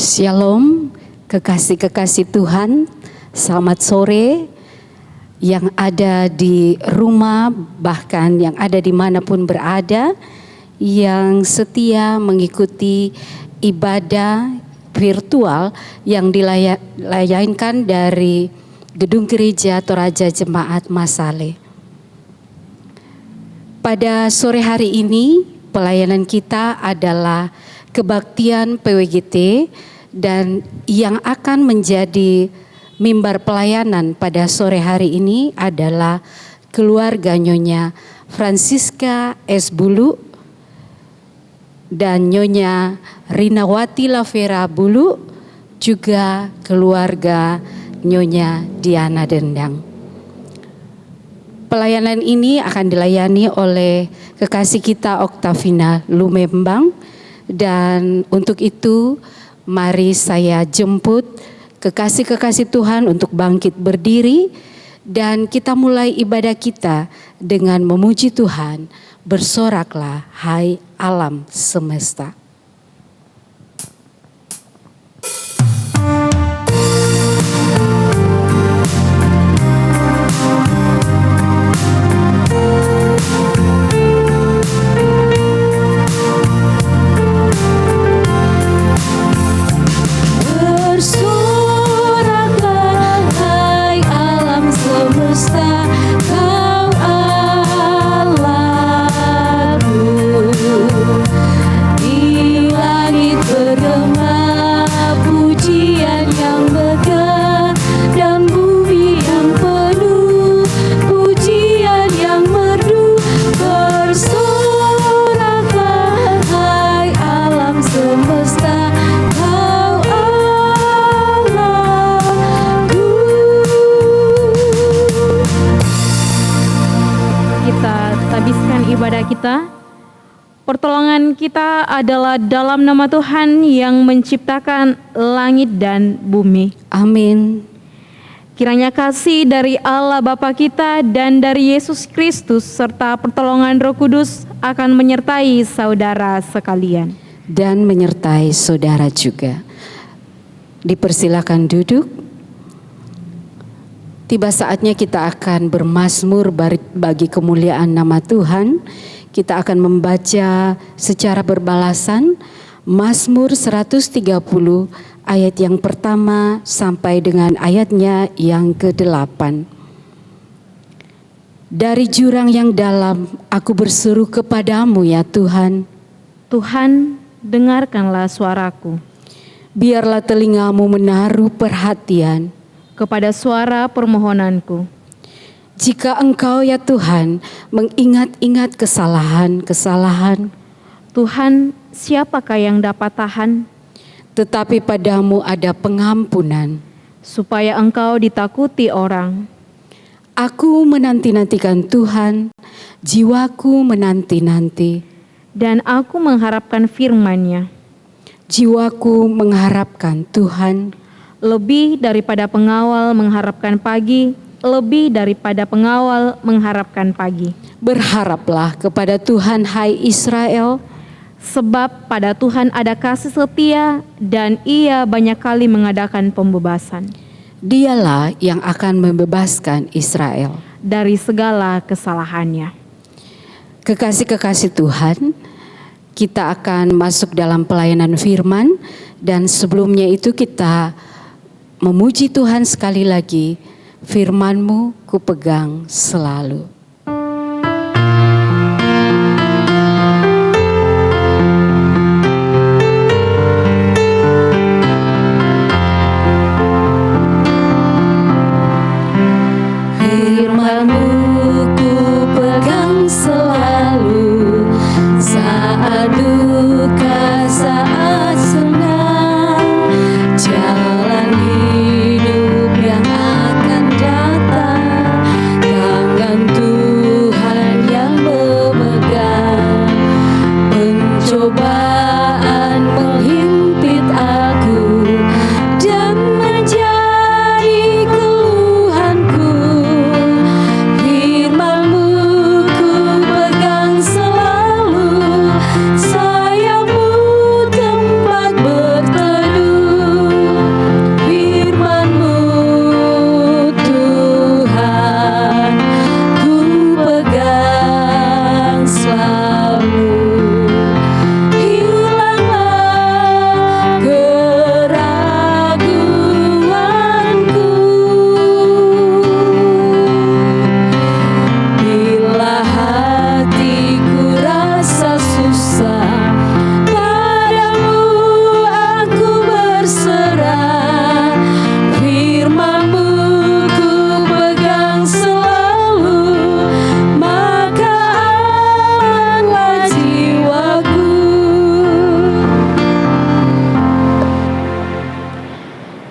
Shalom, kekasih-kekasih Tuhan, selamat sore yang ada di rumah, bahkan yang ada dimanapun berada, yang setia mengikuti ibadah virtual yang dilayangkan dari Gedung Gereja Toraja Jemaat Masale. Pada sore hari ini, pelayanan kita adalah kebaktian PWGT, dan yang akan menjadi mimbar pelayanan pada sore hari ini adalah keluarga Nyonya Francisca S. Bulu dan Nyonya Rinawati Lavera Bulu, juga keluarga Nyonya Diana Dendang. Pelayanan ini akan dilayani oleh kekasih kita Oktavina Lumembang, dan untuk itu mari saya jemput kekasih-kekasih Tuhan untuk bangkit berdiri dan kita mulai ibadah kita dengan memuji Tuhan. Bersoraklah hai alam semesta. Kita, pertolongan kita adalah dalam nama Tuhan yang menciptakan langit dan bumi. Amin. Kiranya kasih dari Allah Bapa kita dan dari Yesus Kristus serta pertolongan Roh Kudus akan menyertai saudara sekalian. Dan menyertai saudara juga. Dipersilakan duduk. Tiba saatnya kita akan bermazmur bagi kemuliaan nama Tuhan. Kita akan membaca secara berbalasan Mazmur 130 ayat yang pertama sampai dengan ayatnya yang ke-8. Dari jurang yang dalam aku berseru kepadamu ya Tuhan. Tuhan, dengarkanlah suaraku. Biarlah telingamu menaruh perhatian kepada suara permohonanku. Jika Engkau ya Tuhan mengingat-ingat kesalahan-kesalahan, Tuhan, siapakah yang dapat tahan? Tetapi padamu ada pengampunan, supaya Engkau ditakuti orang. Aku menanti-nantikan Tuhan, jiwaku menanti-nanti. Dan aku mengharapkan firman-Nya. Jiwaku mengharapkan Tuhan. Lebih daripada pengawal mengharapkan pagi, lebih daripada pengawal mengharapkan pagi. Berharaplah kepada Tuhan hai Israel, sebab pada Tuhan ada kasih setia dan Ia banyak kali mengadakan pembebasan. Dialah yang akan membebaskan Israel dari segala kesalahannya. Kekasih-kekasih Tuhan, kita akan masuk dalam pelayanan firman, dan sebelumnya itu kita memuji Tuhan sekali lagi. Firman-Mu kupegang selalu. Firman-Mu kupegang selalu, saat duka, saat senang, jalan hidup yang akan datang, tangan Tuhan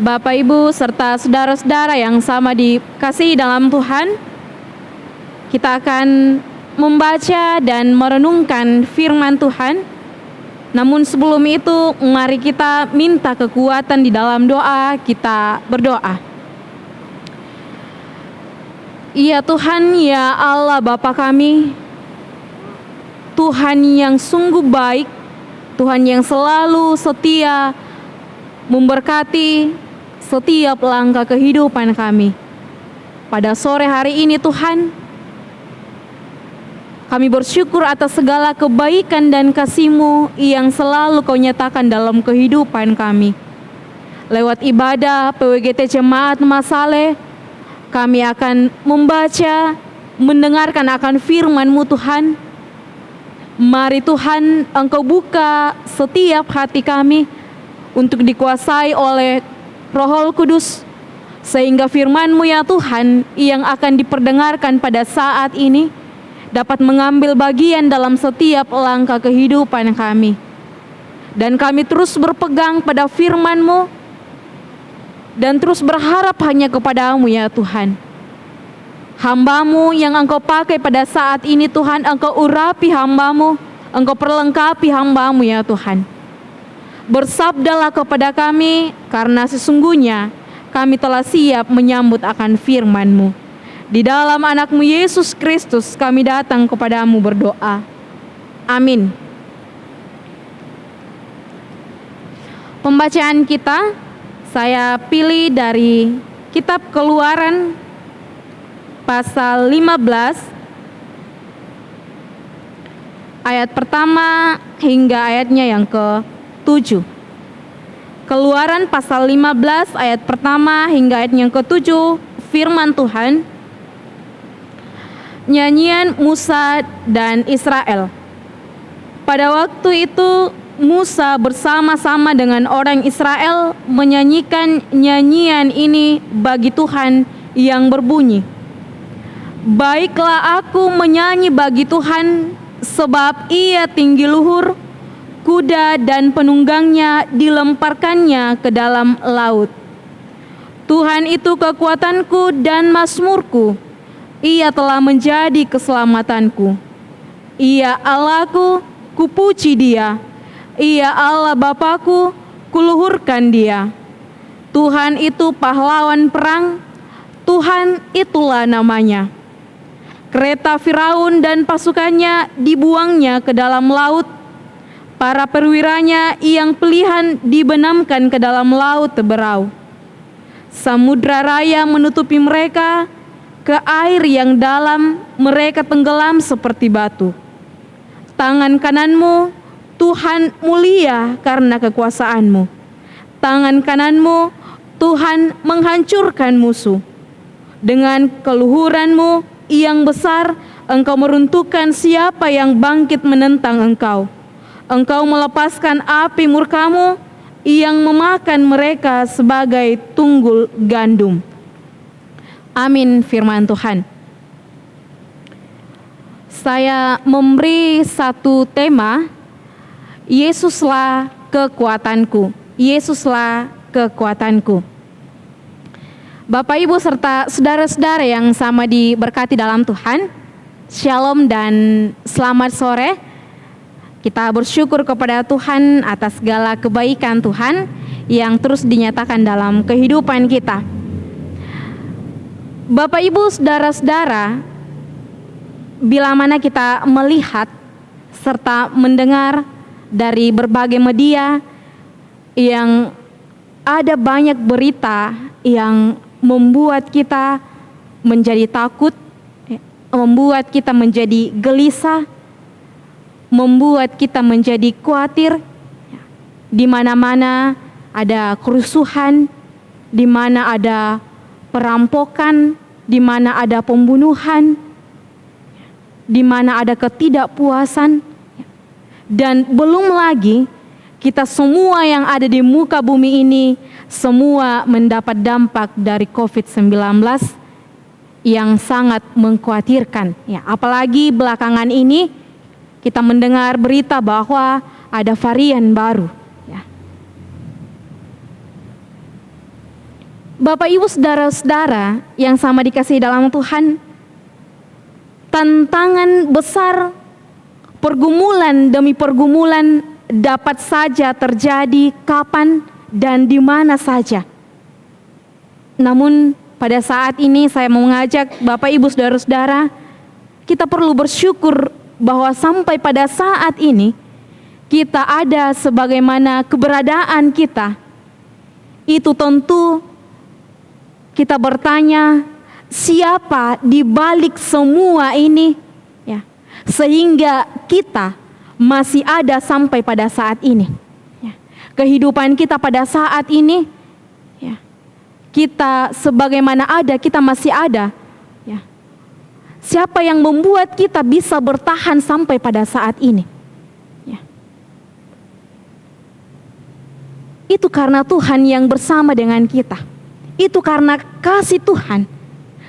Bapak, Ibu, serta saudara-saudara yang sama dikasihi dalam Tuhan, kita akan membaca dan merenungkan firman Tuhan. Namun sebelum itu, mari kita minta kekuatan di dalam doa. Kita berdoa. Ya Tuhan, ya Allah Bapa kami, Tuhan yang sungguh baik, Tuhan yang selalu setia memberkati setiap langkah kehidupan kami. Pada sore hari ini Tuhan, kami bersyukur atas segala kebaikan dan kasih-Mu yang selalu Kau nyatakan dalam kehidupan kami. Lewat ibadah PWGT Jemaat Masale, kami akan membaca, mendengarkan akan firman-Mu Tuhan. Mari Tuhan, Engkau buka setiap hati kami untuk dikuasai oleh Roh Kudus, sehingga firman-Mu ya Tuhan yang akan diperdengarkan pada saat ini dapat mengambil bagian dalam setiap langkah kehidupan kami. Dan kami terus berpegang pada firman-Mu dan terus berharap hanya kepada-Mu ya Tuhan. Hamba-Mu yang Engkau pakai pada saat ini Tuhan, Engkau urapi hamba-Mu, Engkau perlengkapi hamba-Mu ya Tuhan. Bersabdalah kepada kami, karena sesungguhnya kami telah siap menyambut akan firman-Mu. Di dalam anak-Mu Yesus Kristus kami datang kepada-Mu berdoa. Amin. Pembacaan kita saya pilih dari kitab Keluaran pasal 15 ayat pertama hingga ayatnya yang ke-7. Keluaran pasal 15 ayat pertama hingga ayat yang ke-7, firman Tuhan. Nyanyian Musa dan Israel. Pada waktu itu Musa bersama-sama dengan orang Israel menyanyikan nyanyian ini bagi Tuhan yang berbunyi, baiklah aku menyanyi bagi Tuhan, sebab Ia tinggi luhur, kuda dan penunggangnya dilemparkannya ke dalam laut. Tuhan itu kekuatanku dan mazmurku, Ia telah menjadi keselamatanku. Ia Allahku, kupuji Dia. Ia Allah Bapakku, kuluhurkan Dia. Tuhan itu pahlawan perang, Tuhan itulah namanya. Kereta Firaun dan pasukannya dibuangnya ke dalam laut, para perwiranya yang pilihan dibenamkan ke dalam laut berau. Samudra raya menutupi mereka, ke air yang dalam mereka tenggelam seperti batu. Tangan kananmu Tuhan mulia karena kekuasaan-Mu. Tangan kanan-Mu Tuhan menghancurkan musuh. Dengan keluhuran-Mu yang besar, Engkau meruntuhkan siapa yang bangkit menentang Engkau. Engkau melepaskan api murka-Mu yang memakan mereka sebagai tunggul gandum. Amin firman Tuhan. Saya memberi satu tema, Yesuslah kekuatanku. Yesuslah kekuatanku. Bapak, Ibu, serta saudara-saudara yang sama diberkati dalam Tuhan, Shalom dan selamat sore. Kita bersyukur kepada Tuhan atas segala kebaikan Tuhan yang terus dinyatakan dalam kehidupan kita. Bapak, Ibu, saudara-saudara, bila mana kita melihat serta mendengar dari berbagai media yang ada banyak berita yang membuat kita menjadi takut, membuat kita menjadi gelisah, membuat kita menjadi khawatir. Di mana-mana ada kerusuhan, di mana ada perampokan, di mana ada pembunuhan, di mana ada ketidakpuasan, dan belum lagi kita semua yang ada di muka bumi ini semua mendapat dampak dari COVID-19 yang sangat mengkhawatirkan. Ya, apalagi belakangan ini kita mendengar berita bahwa ada varian baru. Ya. Bapak Ibu saudara-saudara yang sama dikasihi dalam Tuhan, tantangan besar, pergumulan demi pergumulan dapat saja terjadi kapan dan di mana saja. Namun pada saat ini saya mau mengajak Bapak Ibu saudara-saudara, kita perlu bersyukur bahwa sampai pada saat ini kita ada sebagaimana keberadaan kita. Itu tentu kita bertanya, siapa di balik semua ini? Ya, sehingga kita masih ada sampai pada saat ini. Ya, kehidupan kita pada saat ini, ya, kita sebagaimana ada, kita masih ada. Ya. Siapa yang membuat kita bisa bertahan sampai pada saat ini? Ya. Itu karena Tuhan yang bersama dengan kita. Itu karena kasih Tuhan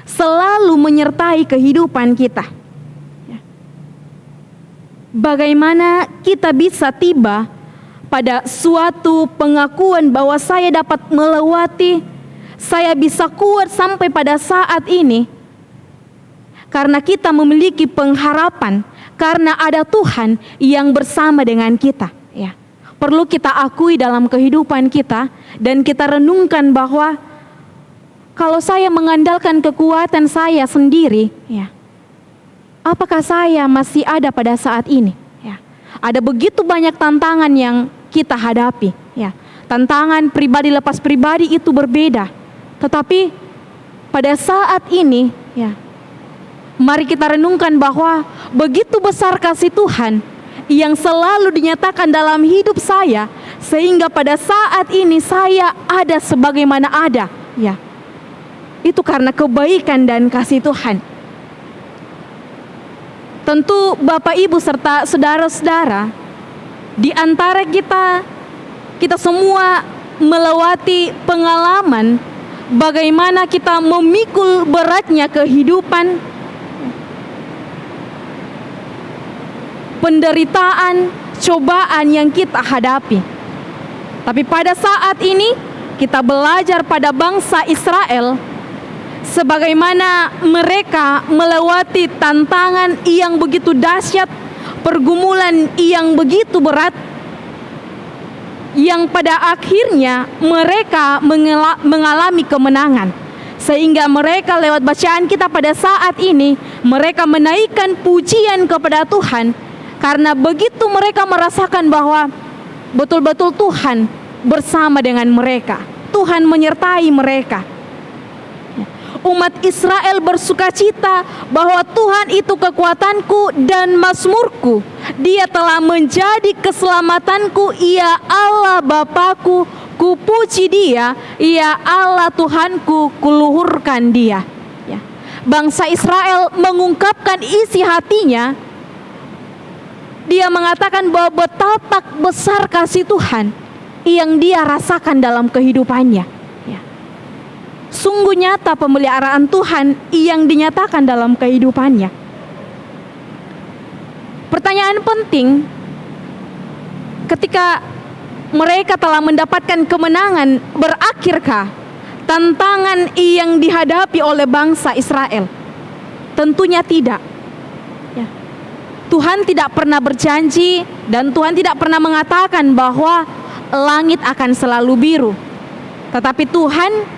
selalu menyertai kehidupan kita. Ya. Bagaimana kita bisa tiba pada suatu pengakuan bahwa saya dapat melewati, saya bisa kuat sampai pada saat ini, karena kita memiliki pengharapan, karena ada Tuhan yang bersama dengan kita. Ya. Perlu kita akui dalam kehidupan kita, dan kita renungkan bahwa kalau saya mengandalkan kekuatan saya sendiri, ya, apakah saya masih ada pada saat ini? Ya. Ada begitu banyak tantangan yang kita hadapi. Ya. Tantangan pribadi lepas pribadi itu berbeda. Tetapi pada saat ini, ya, mari kita renungkan bahwa begitu besar kasih Tuhan yang selalu dinyatakan dalam hidup saya, sehingga pada saat ini saya ada sebagaimana ada. Ya. Itu karena kebaikan dan kasih Tuhan. Tentu Bapak Ibu serta saudara-saudara, di antara kita semua melewati pengalaman bagaimana kita memikul beratnya kehidupan, penderitaan, cobaan yang kita hadapi. Tapi pada saat ini kita belajar pada bangsa Israel, sebagaimana mereka melewati tantangan yang begitu dahsyat, pergumulan yang begitu berat, yang pada akhirnya mereka mengalami kemenangan. Sehingga mereka lewat bacaan kita pada saat ini, mereka menaikkan pujian kepada Tuhan, karena begitu mereka merasakan bahwa betul-betul Tuhan bersama dengan mereka, Tuhan menyertai mereka. Umat Israel bersukacita bahwa Tuhan itu kekuatanku dan mazmurku. Dia telah menjadi keselamatanku, Ia Allah Bapakku, kupuji Dia, Ia Allah Tuhanku, kuluhurkan Dia. Ya. Bangsa Israel mengungkapkan isi hatinya. Dia mengatakan bahwa betapa besar kasih Tuhan yang dia rasakan dalam kehidupannya. Sungguh nyata pemeliharaan Tuhan yang dinyatakan dalam kehidupannya. Pertanyaan penting, ketika mereka telah mendapatkan kemenangan, berakhirkah tantangan yang dihadapi oleh bangsa Israel? Tentunya tidak. Ya. Tuhan tidak pernah berjanji dan Tuhan tidak pernah mengatakan bahwa langit akan selalu biru. Tetapi Tuhan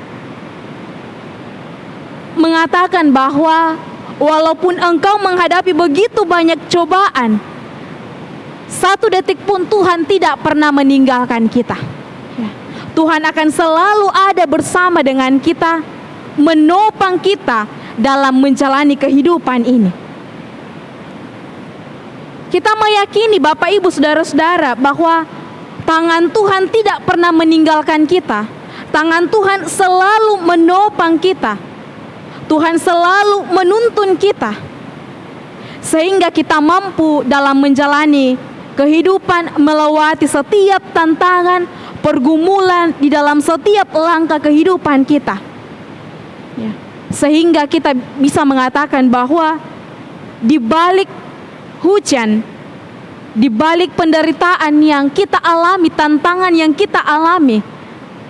mengatakan bahwa walaupun engkau menghadapi begitu banyak cobaan, satu detik pun Tuhan tidak pernah meninggalkan kita. Ya. Tuhan akan selalu ada bersama dengan kita, menopang kita dalam menjalani kehidupan ini. Kita meyakini Bapak Ibu saudara-saudara bahwa tangan Tuhan tidak pernah meninggalkan kita. Tangan Tuhan selalu menopang kita. Tuhan selalu menuntun kita, sehingga kita mampu dalam menjalani kehidupan, melewati setiap tantangan, pergumulan di dalam setiap langkah kehidupan kita. Ya. Sehingga kita bisa mengatakan bahwa di balik hujan, di balik penderitaan yang kita alami, tantangan yang kita alami,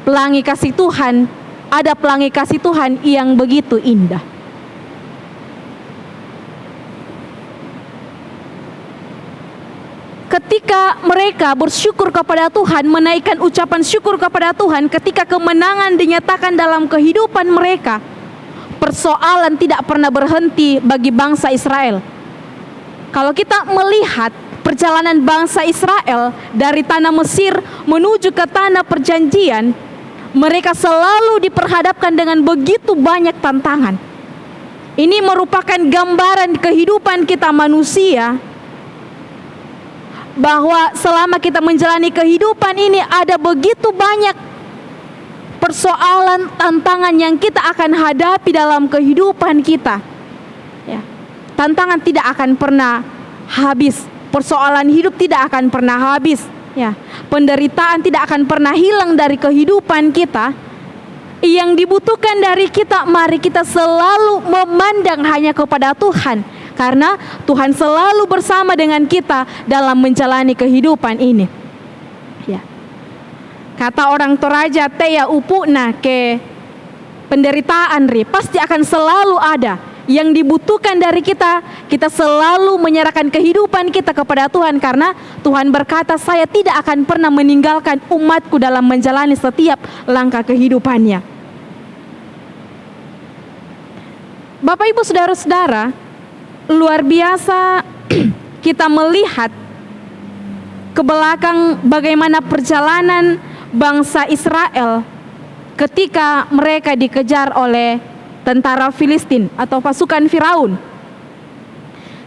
pelangi kasih Tuhan ada pelangi kasih Tuhan yang begitu indah. Ketika mereka bersyukur kepada Tuhan, menaikkan ucapan syukur kepada Tuhan, ketika kemenangan dinyatakan dalam kehidupan mereka, persoalan tidak pernah berhenti bagi bangsa Israel. Kalau kita melihat perjalanan bangsa Israel dari tanah Mesir menuju ke tanah perjanjian, mereka selalu diperhadapkan dengan begitu banyak tantangan. Ini merupakan gambaran kehidupan kita manusia, bahwa selama kita menjalani kehidupan ini ada begitu banyak persoalan, tantangan yang kita akan hadapi dalam kehidupan kita. Ya. Tantangan tidak akan pernah habis, persoalan hidup tidak akan pernah habis. Ya. Penderitaan tidak akan pernah hilang dari kehidupan kita. Yang dibutuhkan dari kita, mari kita selalu memandang hanya kepada Tuhan. Karena Tuhan selalu bersama dengan kita dalam menjalani kehidupan ini. Ya. Kata orang Toraja, teya upuna ke penderitaan pasti akan selalu ada. Yang dibutuhkan dari kita, kita selalu menyerahkan kehidupan kita kepada Tuhan. Karena Tuhan berkata, saya tidak akan pernah meninggalkan umatku dalam menjalani setiap langkah kehidupannya. Bapak Ibu Saudara-saudara, luar biasa kita melihat ke belakang bagaimana perjalanan bangsa Israel ketika mereka dikejar oleh tentara Filistin atau pasukan Firaun.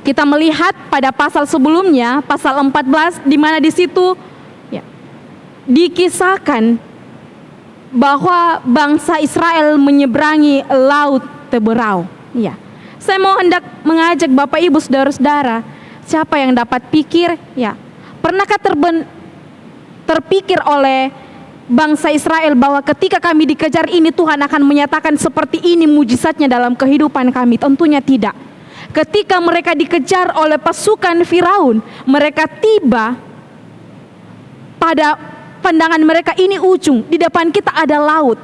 Kita melihat pada pasal sebelumnya, pasal 14, di mana di situ ya, dikisahkan bahwa bangsa Israel menyeberangi laut Teberau. Ya. Saya mau hendak mengajak Bapak Ibu Saudara-saudara, siapa yang dapat pikir, ya, pernahkah terpikir oleh bangsa Israel bahwa ketika kami dikejar ini Tuhan akan menyatakan seperti ini mujizatnya dalam kehidupan kami? Tentunya tidak. Ketika mereka dikejar oleh pasukan Firaun, mereka tiba pada pandangan mereka ini ujung, di depan kita ada laut.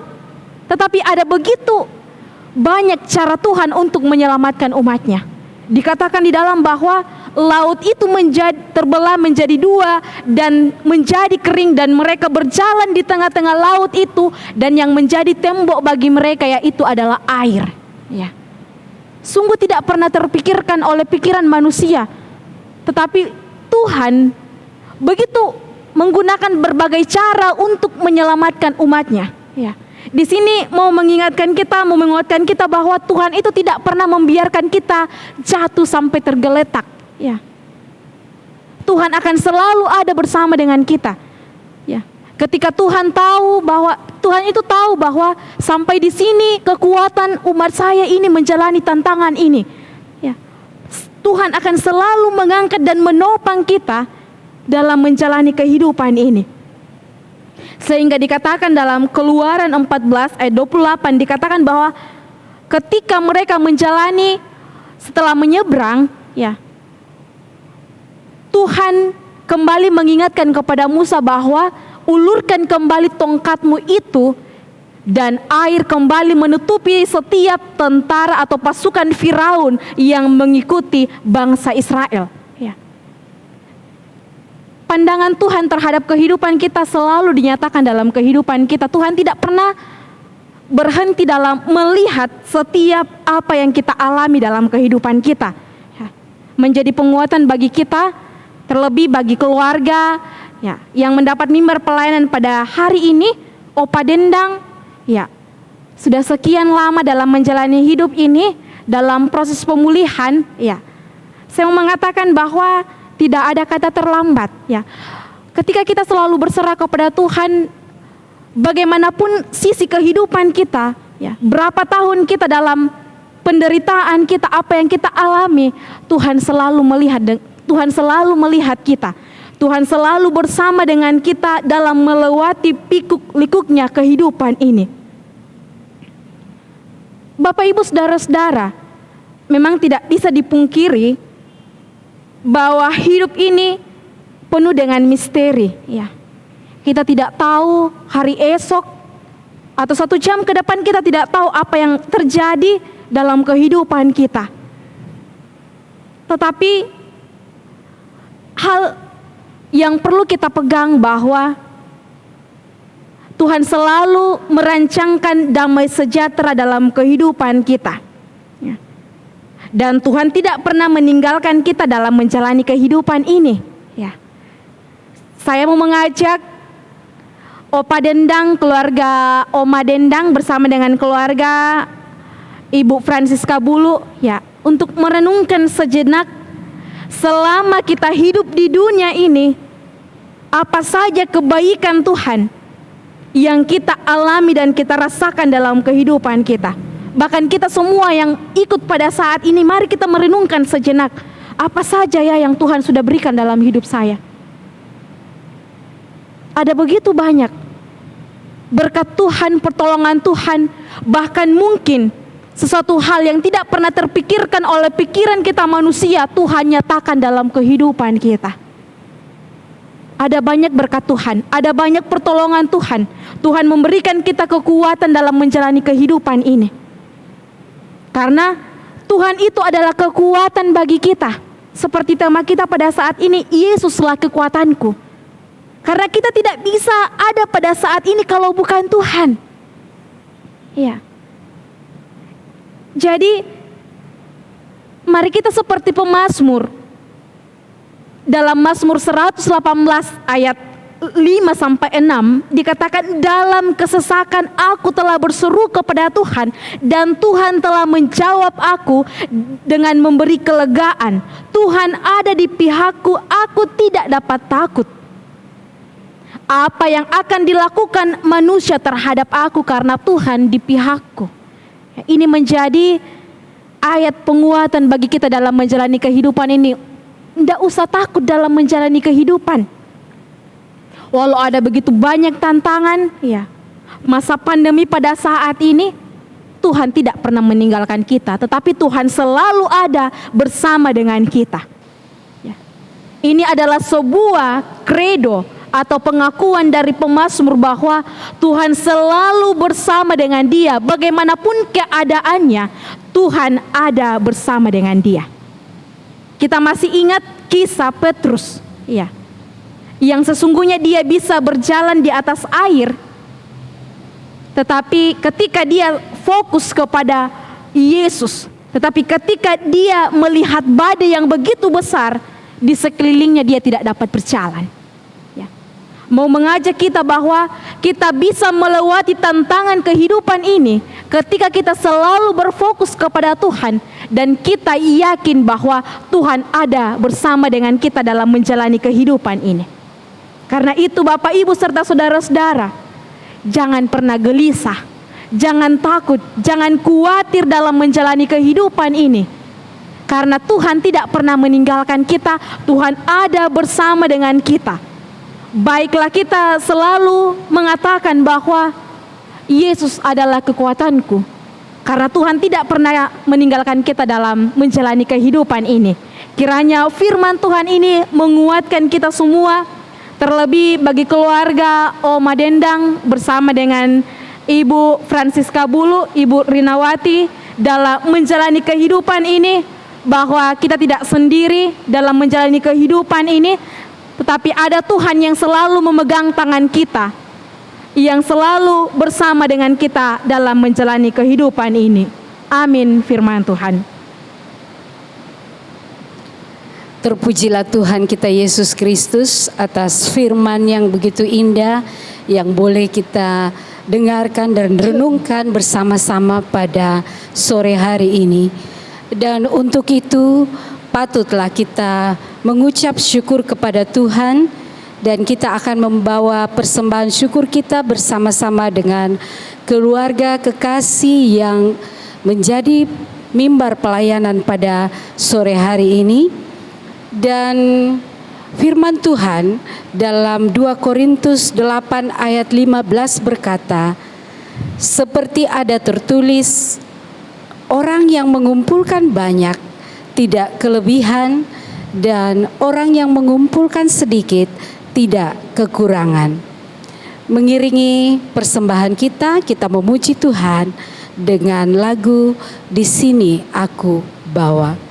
Tetapi ada begitu banyak cara Tuhan untuk menyelamatkan umatnya. Dikatakan di dalam bahwa laut itu terbelah menjadi dua dan menjadi kering, dan mereka berjalan di tengah-tengah laut itu, dan yang menjadi tembok bagi mereka yaitu adalah air. Ya. Sungguh tidak pernah terpikirkan oleh pikiran manusia, tetapi Tuhan begitu menggunakan berbagai cara untuk menyelamatkan umatnya. Ya. Di sini mau mengingatkan kita, mau menguatkan kita bahwa Tuhan itu tidak pernah membiarkan kita jatuh sampai tergeletak. Ya. Tuhan akan selalu ada bersama dengan kita. Ya. Ketika Tuhan itu tahu bahwa sampai di sini kekuatan umat saya ini menjalani tantangan ini. Ya. Tuhan akan selalu mengangkat dan menopang kita dalam menjalani kehidupan ini. Sehingga dikatakan dalam Keluaran 14 ayat 28, dikatakan bahwa ketika mereka menjalani setelah menyeberang, ya, Tuhan kembali mengingatkan kepada Musa bahwa ulurkan kembali tongkatmu itu, dan air kembali menutupi setiap tentara atau pasukan Firaun yang mengikuti bangsa Israel. Pandangan Tuhan terhadap kehidupan kita selalu dinyatakan dalam kehidupan kita. Tuhan tidak pernah berhenti dalam melihat setiap apa yang kita alami dalam kehidupan kita. Menjadi penguatan bagi kita, terlebih bagi keluarga ya, yang mendapat mimbar pelayanan pada hari ini. Opa Dendang ya, sudah sekian lama dalam menjalani hidup ini, dalam proses pemulihan ya. Saya mau mengatakan bahwa tidak ada kata terlambat ya. Ketika kita selalu berserah kepada Tuhan, bagaimanapun sisi kehidupan kita ya, berapa tahun kita dalam penderitaan kita, apa yang kita alami, Tuhan selalu melihat kita. Tuhan selalu bersama dengan kita dalam melewati pikuk-likuknya kehidupan ini. Bapak Ibu Saudara-saudara, memang tidak bisa dipungkiri bahwa hidup ini penuh dengan misteri ya. Kita tidak tahu hari esok atau 1 jam ke depan kita tidak tahu apa yang terjadi dalam kehidupan kita. Tetapi hal yang perlu kita pegang bahwa Tuhan selalu merancangkan damai sejahtera dalam kehidupan kita. Dan Tuhan tidak pernah meninggalkan kita dalam menjalani kehidupan ini. Saya mau mengajak Opa Dendang, keluarga Oma Dendang bersama dengan keluarga Ibu Francisca Bulu untuk merenungkan sejenak selama kita hidup di dunia ini, apa saja kebaikan Tuhan yang kita alami dan kita rasakan dalam kehidupan kita. Bahkan kita semua yang ikut pada saat ini, mari kita merenungkan sejenak, apa saja ya yang Tuhan sudah berikan dalam hidup saya. Ada begitu banyak berkat Tuhan, pertolongan Tuhan, bahkan mungkin sesuatu hal yang tidak pernah terpikirkan oleh pikiran kita manusia, Tuhan nyatakan dalam kehidupan kita. Ada banyak berkat Tuhan, ada banyak pertolongan Tuhan. Tuhan memberikan kita kekuatan dalam menjalani kehidupan ini. Karena Tuhan itu adalah kekuatan bagi kita. Seperti tema kita pada saat ini, Yesuslah kekuatanku. Karena kita tidak bisa ada pada saat ini kalau bukan Tuhan. Jadi mari kita seperti pemazmur. Dalam Mazmur 118 ayat 5-6 dikatakan, dalam kesesakan aku telah berseru kepada Tuhan, dan Tuhan telah menjawab aku dengan memberi kelegaan. Tuhan ada di pihakku, aku tidak dapat takut. Apa yang akan dilakukan manusia terhadap aku karena Tuhan di pihakku. Ini menjadi ayat penguatan bagi kita dalam menjalani kehidupan ini. Tidak usah takut dalam menjalani kehidupan. Walau ada begitu banyak tantangan, masa pandemi pada saat ini, Tuhan tidak pernah meninggalkan kita, tetapi Tuhan selalu ada bersama dengan kita. Ini adalah sebuah kredo atau pengakuan dari pemazmur bahwa Tuhan selalu bersama dengan dia. Bagaimanapun keadaannya, Tuhan ada bersama dengan dia. Kita masih ingat kisah Petrus, yang sesungguhnya dia bisa berjalan di atas air, tetapi ketika dia fokus kepada Yesus, tetapi ketika dia melihat badai yang begitu besar di sekelilingnya, dia tidak dapat berjalan. Mau mengajak kita bahwa kita bisa melewati tantangan kehidupan ini ketika kita selalu berfokus kepada Tuhan dan kita yakin bahwa Tuhan ada bersama dengan kita dalam menjalani kehidupan ini. Karena itu Bapak Ibu serta saudara-saudara, jangan pernah gelisah, jangan takut, jangan khawatir dalam menjalani kehidupan ini. Karena Tuhan tidak pernah meninggalkan kita, Tuhan ada bersama dengan kita. Baiklah kita selalu mengatakan bahwa Yesus adalah kekuatanku. Karena Tuhan tidak pernah meninggalkan kita dalam menjalani kehidupan ini. Kiranya firman Tuhan ini menguatkan kita semua. Terlebih bagi keluarga Oma Dendang bersama dengan Ibu Francisca Bulu, Ibu Rinawati dalam menjalani kehidupan ini. Bahwa kita tidak sendiri dalam menjalani kehidupan ini, tetapi ada Tuhan yang selalu memegang tangan kita, yang selalu bersama dengan kita dalam menjalani kehidupan ini. Amin firman Tuhan. Terpujilah Tuhan kita Yesus Kristus atas firman yang begitu indah yang boleh kita dengarkan dan renungkan bersama-sama pada sore hari ini. Dan untuk itu patutlah kita mengucap syukur kepada Tuhan, dan kita akan membawa persembahan syukur kita bersama-sama dengan keluarga kekasih yang menjadi mimbar pelayanan pada sore hari ini. Dan firman Tuhan dalam 2 Korintus 8 ayat 15 berkata, seperti ada tertulis, orang yang mengumpulkan banyak tidak kelebihan, dan orang yang mengumpulkan sedikit tidak kekurangan. Mengiringi persembahan kita memuji Tuhan dengan lagu Di Sini Aku Bawa.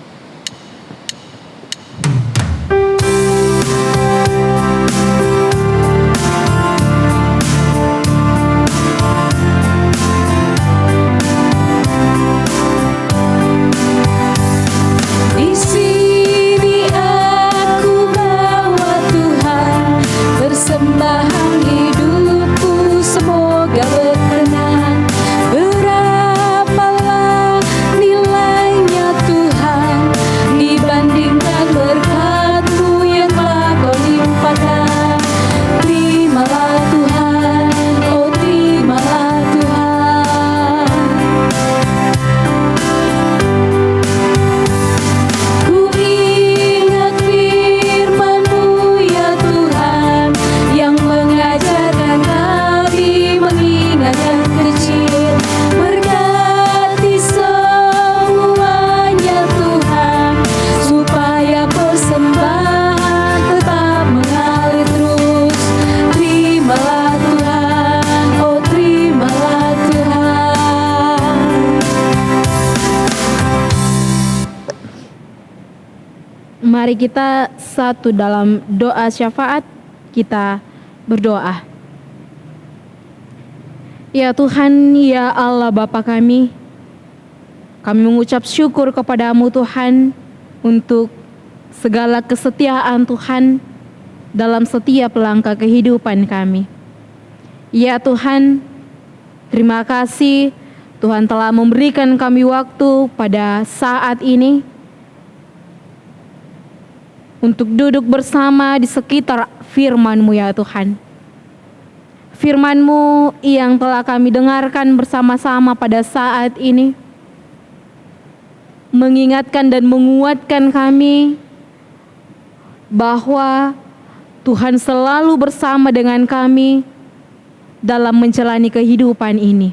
Mari kita satu dalam doa syafaat, kita berdoa. Ya Tuhan, ya Allah Bapa kami mengucap syukur kepadamu Tuhan untuk segala kesetiaan Tuhan dalam setiap langkah kehidupan kami. Ya Tuhan, terima kasih Tuhan telah memberikan kami waktu pada saat ini untuk duduk bersama di sekitar firman-Mu ya Tuhan. Firman-Mu yang telah kami dengarkan bersama-sama pada saat ini mengingatkan dan menguatkan kami bahwa Tuhan selalu bersama dengan kami dalam menjalani kehidupan ini.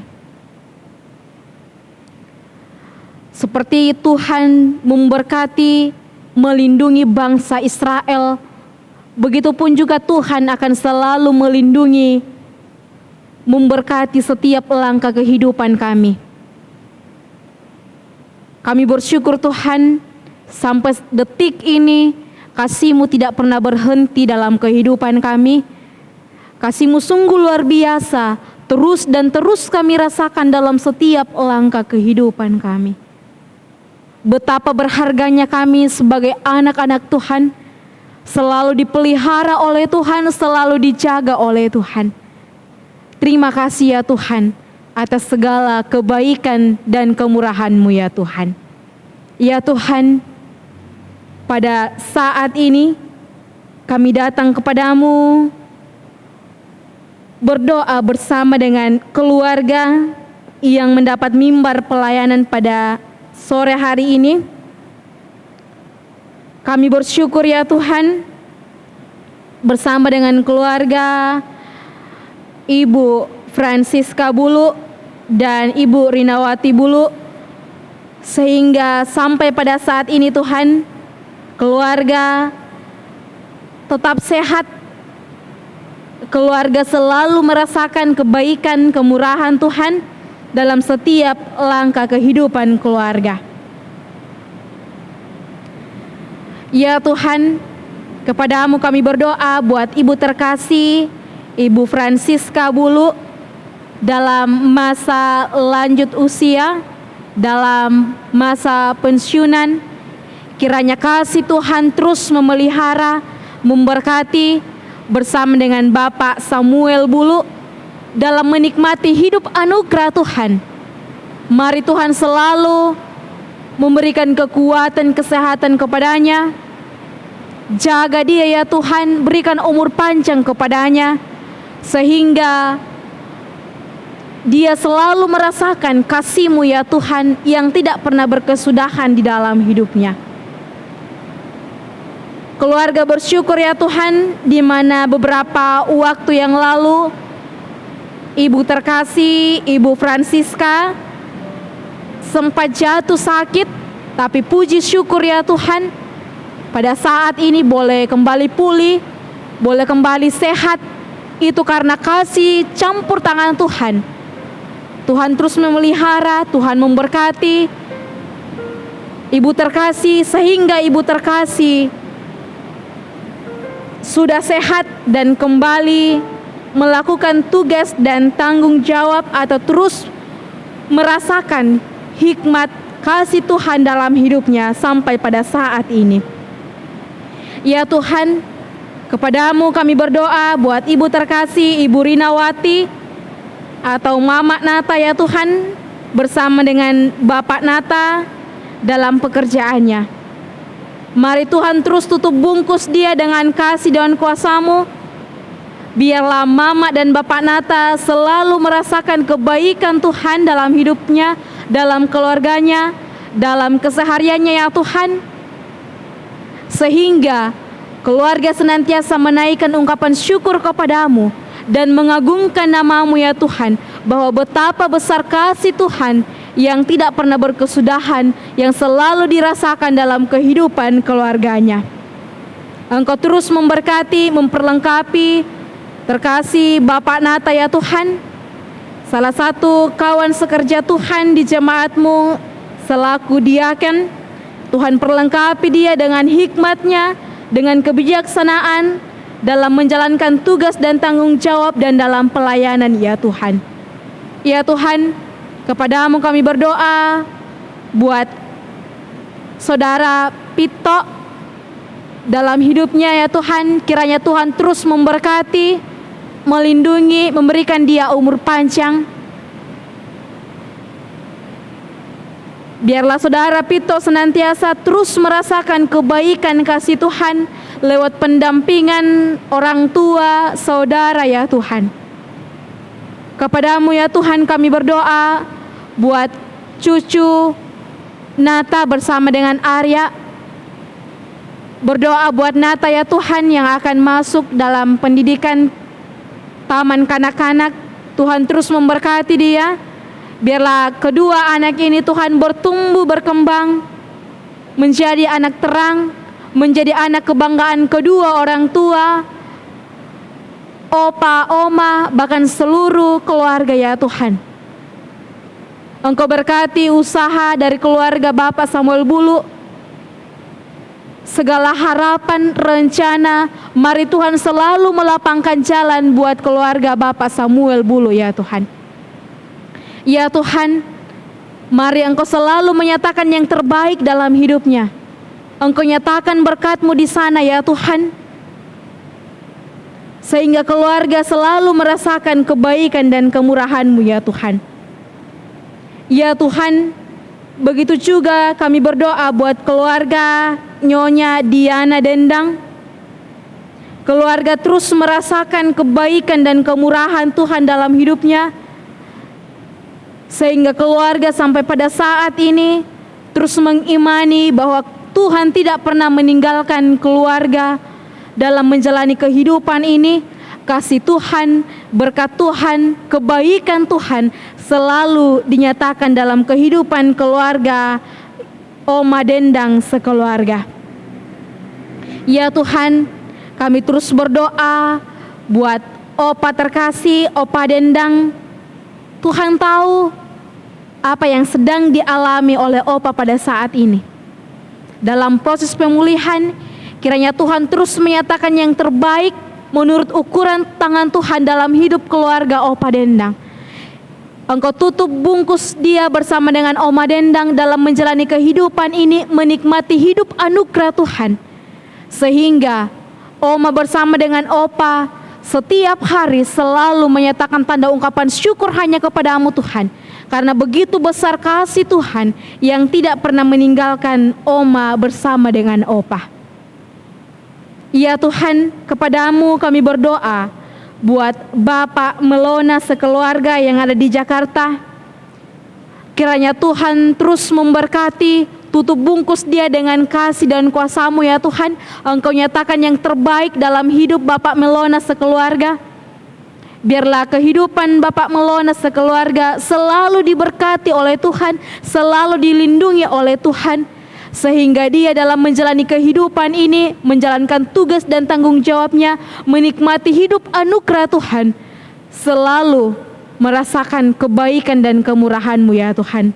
Seperti Tuhan memberkati, melindungi bangsa Israel, begitupun juga Tuhan akan selalu melindungi, memberkati setiap langkah kehidupan kami. Kami bersyukur Tuhan, sampai detik ini kasih-Mu tidak pernah berhenti dalam kehidupan kami. Kasih-Mu sungguh luar biasa, terus dan terus kami rasakan dalam setiap langkah kehidupan kami. Betapa berharganya kami sebagai anak-anak Tuhan, selalu dipelihara oleh Tuhan, selalu dijaga oleh Tuhan. Terima kasih ya Tuhan atas segala kebaikan dan kemurahan-Mu ya Tuhan. Ya Tuhan, pada saat ini kami datang kepadamu berdoa bersama dengan keluarga yang mendapat mimbar pelayanan pada sore hari ini. Kami bersyukur ya Tuhan, bersama dengan keluarga Ibu Francisca Bulu dan Ibu Rinawati Bulu, sehingga sampai pada saat ini Tuhan, keluarga tetap sehat. Keluarga selalu merasakan kebaikan, kemurahan Tuhan dalam setiap langkah kehidupan keluarga. Ya Tuhan, kepadamu kami berdoa buat Ibu terkasih, Ibu Francisca Bulu, dalam masa lanjut usia, dalam masa pensiunan. Kiranya kasih Tuhan terus memelihara, memberkati bersama dengan Bapak Samuel Bulu dalam menikmati hidup anugerah Tuhan. Mari Tuhan selalu memberikan kekuatan, kesehatan kepadanya. Jaga dia ya Tuhan, berikan umur panjang kepadanya, sehingga dia selalu merasakan kasih-Mu ya Tuhan yang tidak pernah berkesudahan di dalam hidupnya. Keluarga bersyukur ya Tuhan, di mana beberapa waktu yang lalu Ibu terkasih, Ibu Francisca sempat jatuh sakit, tapi puji syukur ya Tuhan, pada saat ini boleh kembali pulih, boleh kembali sehat, itu karena kasih campur tangan Tuhan. Tuhan terus memelihara, Tuhan memberkati ibu terkasih, sehingga ibu terkasih sudah sehat dan kembali melakukan tugas dan tanggung jawab atau terus merasakan hikmat kasih Tuhan dalam hidupnya sampai pada saat ini. Ya Tuhan, kepadamu kami berdoa buat ibu terkasih, Ibu Rinawati atau Mama Nata ya Tuhan, bersama dengan Bapak Nata dalam pekerjaannya. Mari Tuhan terus tutup bungkus dia dengan kasih dan kuasa-Mu. Biarlah Mama dan Bapak Nata selalu merasakan kebaikan Tuhan dalam hidupnya, dalam keluarganya, dalam kesehariannya ya Tuhan. Sehingga keluarga senantiasa menaikkan ungkapan syukur kepadamu dan mengagungkan nama-Mu ya Tuhan, bahwa betapa besar kasih Tuhan yang tidak pernah berkesudahan, yang selalu dirasakan dalam kehidupan keluarganya. Engkau terus memberkati, memperlengkapi terkasih Bapak Nata ya Tuhan, salah satu kawan sekerja Tuhan di jemaat-Mu selaku diaken. Tuhan perlengkapi dia dengan hikmat-Nya, dengan kebijaksanaan dalam menjalankan tugas dan tanggung jawab dan dalam pelayanan ya Tuhan. Ya Tuhan, kepadamu kami berdoa buat saudara Pito dalam hidupnya ya Tuhan. Kiranya Tuhan terus memberkati, melindungi, memberikan dia umur panjang. Biarlah saudara Pito senantiasa terus merasakan kebaikan kasih Tuhan lewat pendampingan orang tua, saudara ya Tuhan. Kepadamu ya Tuhan kami berdoa buat cucu Nata bersama dengan Arya. Berdoa buat Nata ya Tuhan yang akan masuk dalam pendidikan taman kanak-kanak. Tuhan terus memberkati dia. Biarlah kedua anak ini Tuhan bertumbuh berkembang menjadi anak terang, menjadi anak kebanggaan kedua orang tua, opa, oma, bahkan seluruh keluarga ya Tuhan. Engkau berkati usaha dari keluarga Bapak Samuel Bulu. Segala harapan, rencana, mari Tuhan selalu melapangkan jalan buat keluarga Bapak Samuel Bulu ya Tuhan. Ya Tuhan, mari Engkau selalu menyatakan yang terbaik dalam hidupnya. Engkau nyatakan berkat-Mu di sana ya Tuhan, sehingga keluarga selalu merasakan kebaikan dan kemurahan-Mu ya Tuhan. Ya Tuhan, begitu juga kami berdoa buat keluarga Nyonya Diana Dendang. Keluarga terus merasakan kebaikan dan kemurahan Tuhan dalam hidupnya, sehingga keluarga sampai pada saat ini terus mengimani bahwa Tuhan tidak pernah meninggalkan keluarga dalam menjalani kehidupan ini. Kasih Tuhan, berkat Tuhan, kebaikan Tuhan selalu dinyatakan dalam kehidupan keluarga Oma Dendang sekeluarga. Ya Tuhan, kami terus berdoa buat Opa terkasih, Opa Dendang. Tuhan tahu apa yang sedang dialami oleh Opa pada saat ini. Dalam proses pemulihan, kiranya Tuhan terus menyatakan yang terbaik menurut ukuran tangan Tuhan dalam hidup keluarga Opa Dendang. Engkau tutup bungkus dia bersama dengan Oma Dendang dalam menjalani kehidupan ini, menikmati hidup anugerah Tuhan. Sehingga Oma bersama dengan Opa setiap hari selalu menyatakan tanda ungkapan syukur hanya kepadamu Tuhan. Karena begitu besar kasih Tuhan yang tidak pernah meninggalkan Oma bersama dengan Opa. Ya Tuhan, kepadamu kami berdoa buat Bapak Melona sekeluarga yang ada di Jakarta. Kiranya Tuhan terus memberkati, tutup bungkus dia dengan kasih dan kuasa-Mu ya Tuhan. Engkau nyatakan yang terbaik dalam hidup Bapak Melona sekeluarga. Biarlah kehidupan Bapak Melona sekeluarga selalu diberkati oleh Tuhan, selalu dilindungi oleh Tuhan. sehingga dia dalam menjalani kehidupan ini, menjalankan tugas dan tanggung jawabnya, menikmati hidup anugerah Tuhan, selalu merasakan kebaikan dan kemurahan-Mu ya Tuhan.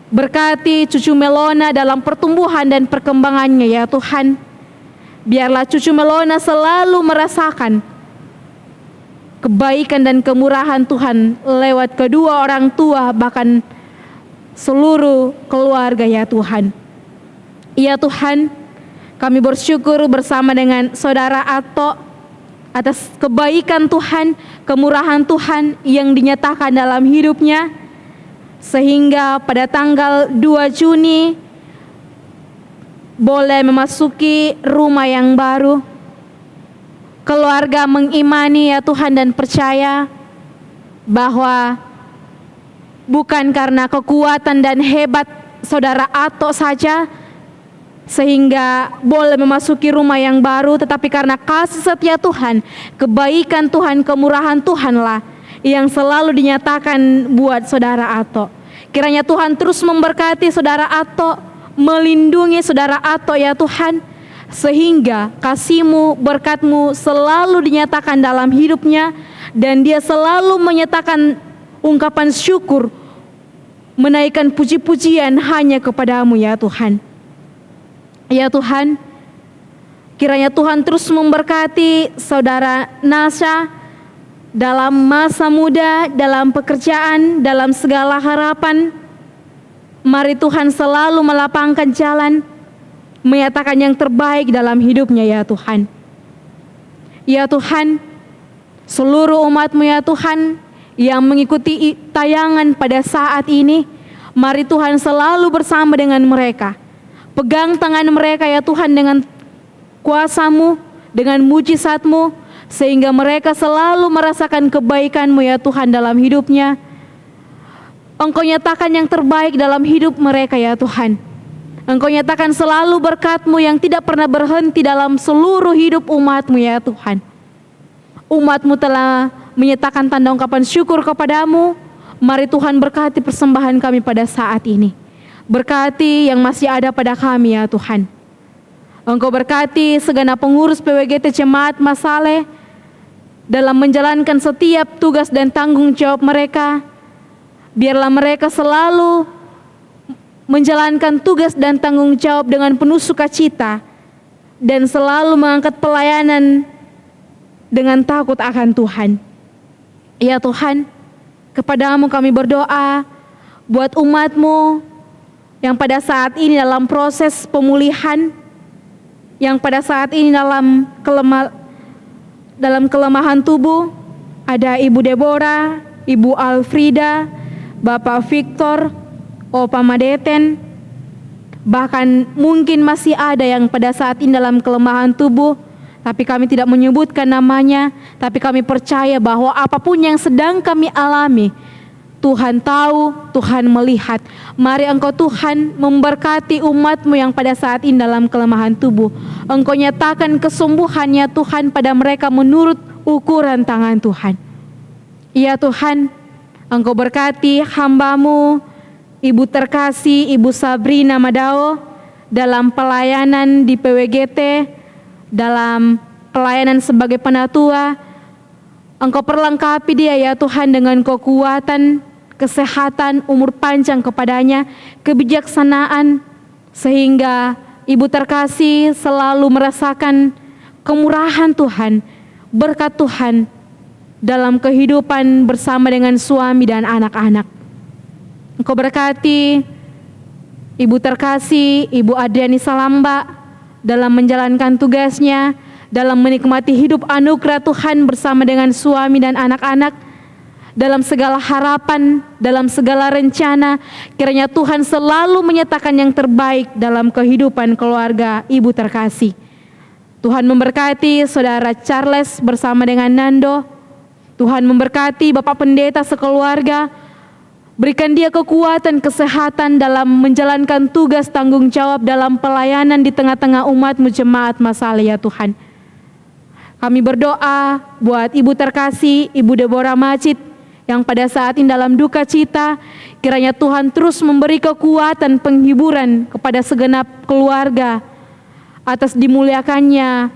Berkati cucu Melona dalam pertumbuhan dan perkembangannya ya Tuhan. Biarlah cucu Melona selalu merasakan kebaikan dan kemurahan Tuhan lewat kedua orang tua, bahkan seluruh keluarga ya Tuhan. Ya Tuhan, kami bersyukur bersama dengan Saudara Ato atas kebaikan Tuhan, kemurahan Tuhan yang dinyatakan dalam hidupnya, sehingga pada tanggal 2 Juni boleh memasuki rumah yang baru. Keluarga mengimani ya Tuhan dan percaya bahwa bukan karena kekuatan dan hebat Saudara Ato saja sehingga boleh memasuki rumah yang baru, tetapi karena kasih setia Tuhan, kebaikan Tuhan, kemurahan Tuhanlah yang selalu dinyatakan buat Saudara Ato. Kiranya Tuhan terus memberkati Saudara Ato, melindungi Saudara Ato ya Tuhan, sehingga kasih-Mu, berkat-Mu selalu dinyatakan dalam hidupnya, dan dia selalu menyatakan ungkapan syukur, menaikkan puji-pujian hanya kepada-Mu ya Tuhan. Ya Tuhan, kiranya Tuhan terus memberkati Saudara Nasha dalam masa muda, dalam pekerjaan, dalam segala harapan. Mari Tuhan selalu melapangkan jalan, menyatakan yang terbaik dalam hidupnya ya Tuhan. Ya Tuhan, seluruh umat-Mu ya Tuhan yang mengikuti tayangan pada saat ini, mari Tuhan selalu bersama dengan mereka. Pegang tangan mereka ya Tuhan dengan kuasa-Mu, dengan mujizat-Mu, sehingga mereka selalu merasakan kebaikan-Mu ya Tuhan dalam hidupnya. Engkau nyatakan yang terbaik dalam hidup mereka ya Tuhan. Engkau nyatakan selalu berkat-Mu yang tidak pernah berhenti dalam seluruh hidup umat-Mu ya Tuhan. Umat-Mu telah menyatakan tanda ungkapan syukur kepada-Mu. Mari Tuhan berkati persembahan kami pada saat ini. Berkati yang masih ada pada kami ya Tuhan. Engkau berkati segenap pengurus PWGT Jemaat Masale dalam menjalankan setiap tugas dan tanggung jawab mereka. Biarlah mereka selalu menjalankan tugas dan tanggung jawab dengan penuh sukacita dan selalu mengangkat pelayanan dengan takut akan Tuhan. Ya Tuhan, kepada-Mu kami berdoa buat umat-Mu yang pada saat ini dalam proses pemulihan, yang pada saat ini dalam kelemahan tubuh. Ada Ibu Deborah, Ibu Alfrida, Bapak Victor, Opa Madeten, bahkan mungkin masih ada yang pada saat ini dalam kelemahan tubuh, tapi kami tidak menyebutkan namanya, tapi kami percaya bahwa apapun yang sedang kami alami, Tuhan tahu, Tuhan melihat. Mari Engkau Tuhan memberkati umat-Mu yang pada saat ini dalam kelemahan tubuh. Engkau nyatakan kesembuhannya Tuhan pada mereka menurut ukuran tangan Tuhan. Ya Tuhan, Engkau berkati hamba-Mu, Ibu terkasih, Ibu Sabrina Madao, dalam pelayanan di PWGT, dalam pelayanan sebagai penatua. Engkau perlengkapi dia ya Tuhan dengan kekuatan, kesehatan, umur panjang kepadanya, kebijaksanaan, sehingga Ibu terkasih selalu merasakan kemurahan Tuhan, berkat Tuhan dalam kehidupan bersama dengan suami dan anak-anak. Engkau berkati Ibu terkasih, Ibu Adriani Salamba dalam menjalankan tugasnya, dalam menikmati hidup anugerah Tuhan bersama dengan suami dan anak-anak, dalam segala harapan, dalam segala rencana. Kiranya Tuhan selalu menyatakan yang terbaik dalam kehidupan keluarga Ibu terkasih. Tuhan memberkati Saudara Charles bersama dengan Nando. Tuhan memberkati Bapak Pendeta sekeluarga. Berikan dia kekuatan, kesehatan dalam menjalankan tugas tanggung jawab dalam pelayanan di tengah-tengah umat-Mu Jemaat Masale ya Tuhan. Kami berdoa buat Ibu terkasih, Ibu Deborah Majid yang pada saat ini dalam duka cita, kiranya Tuhan terus memberi kekuatan penghiburan kepada segenap keluarga atas dimuliakannya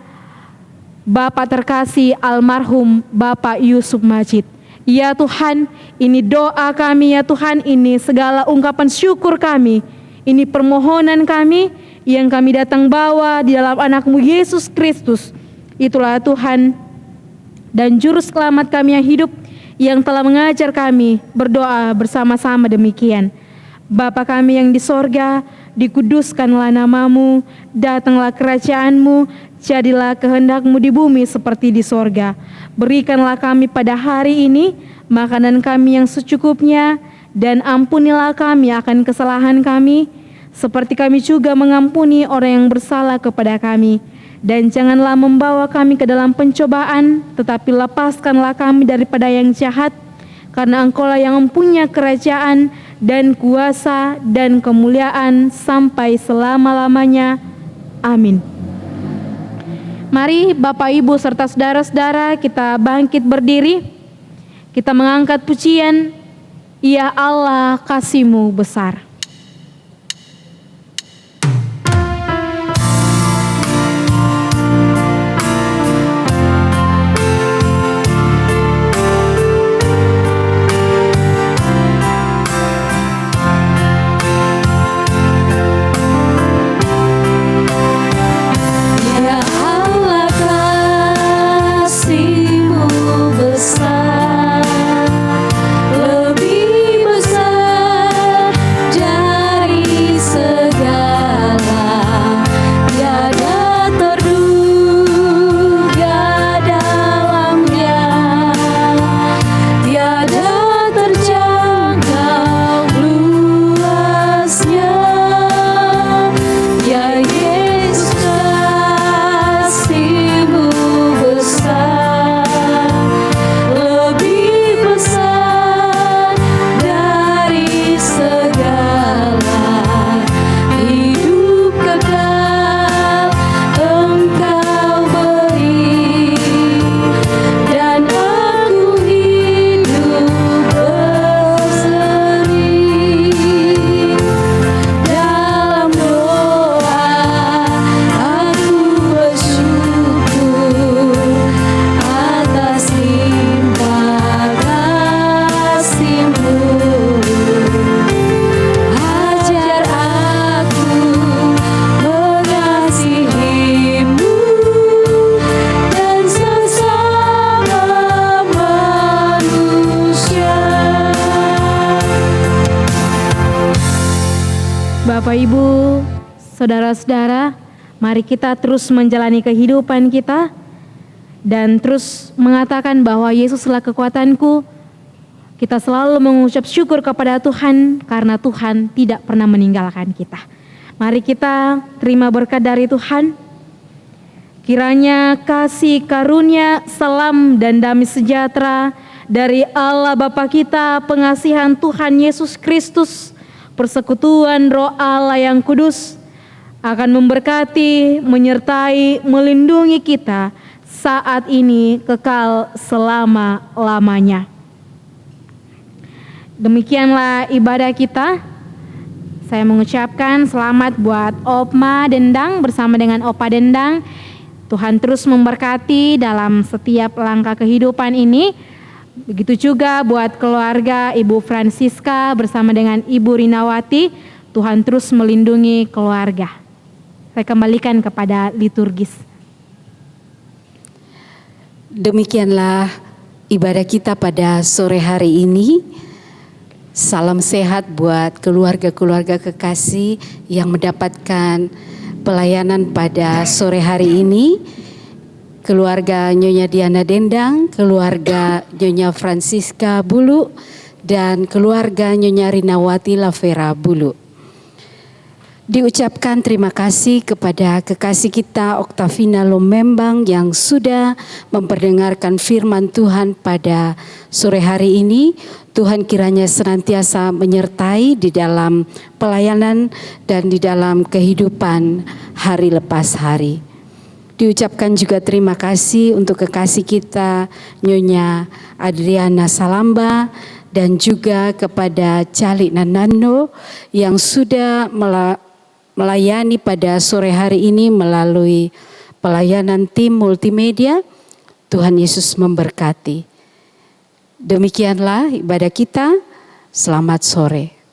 Bapak terkasih almarhum Bapak Yusuf Majid. Ya Tuhan, ini doa kami ya Tuhan, ini segala ungkapan syukur kami, ini permohonan kami yang kami datang bawa di dalam anak-Mu Yesus Kristus. Itulah Tuhan dan Juru Selamat kami yang hidup, yang telah mengajar kami berdoa bersama-sama demikian. Bapa kami yang di sorga, dikuduskanlah nama-Mu, datanglah kerajaan-Mu, jadilah kehendak-Mu di bumi seperti di sorga. Berikanlah kami pada hari ini makanan kami yang secukupnya, dan ampunilah kami akan kesalahan kami, seperti kami juga mengampuni orang yang bersalah kepada kami. Dan janganlah membawa kami ke dalam pencobaan, tetapi lepaskanlah kami daripada yang jahat, karena Engkau-lah yang mempunyai kerajaan dan kuasa dan kemuliaan sampai selama-lamanya. Amin. Mari Bapak Ibu serta saudara-saudara kita bangkit berdiri. Kita mengangkat pujian, Ya Allah kasih-Mu besar. Bapak Ibu, saudara-saudara, mari kita terus menjalani kehidupan kita dan terus mengatakan bahwa Yesuslah kekuatanku. Kita selalu mengucap syukur kepada Tuhan karena Tuhan tidak pernah meninggalkan kita. Mari kita terima berkat dari Tuhan. Kiranya kasih karunia, salam dan damai sejahtera dari Allah Bapa kita, pengasihan Tuhan Yesus Kristus, persekutuan Roh Allah yang kudus akan memberkati, menyertai, melindungi kita saat ini kekal selama-lamanya. Demikianlah ibadah kita. Saya mengucapkan selamat buat Opma Dendang bersama dengan Opa Dendang. Tuhan terus memberkati dalam setiap langkah kehidupan ini. Begitu juga buat keluarga Ibu Francisca bersama dengan Ibu Rinawati. Tuhan terus melindungi keluarga. Saya kembalikan kepada liturgis. Demikianlah ibadah kita pada sore hari ini. Salam sehat buat keluarga-keluarga kekasih yang mendapatkan pelayanan pada sore hari ini. Keluarga Nyonya Diana Dendang, keluarga Nyonya Francisca Bulu, dan keluarga Nyonya Rinawati Lavera Bulu. Diucapkan terima kasih kepada kekasih kita Oktavina Lumembang yang sudah memperdengarkan firman Tuhan pada sore hari ini. Tuhan kiranya senantiasa menyertai di dalam pelayanan dan di dalam kehidupan hari lepas hari. Diucapkan juga terima kasih untuk kekasih kita Nyonya Adriana Salamba dan juga kepada Calik Nanando yang sudah melayani pada sore hari ini melalui pelayanan tim multimedia. Tuhan Yesus memberkati. Demikianlah ibadah kita. Selamat sore.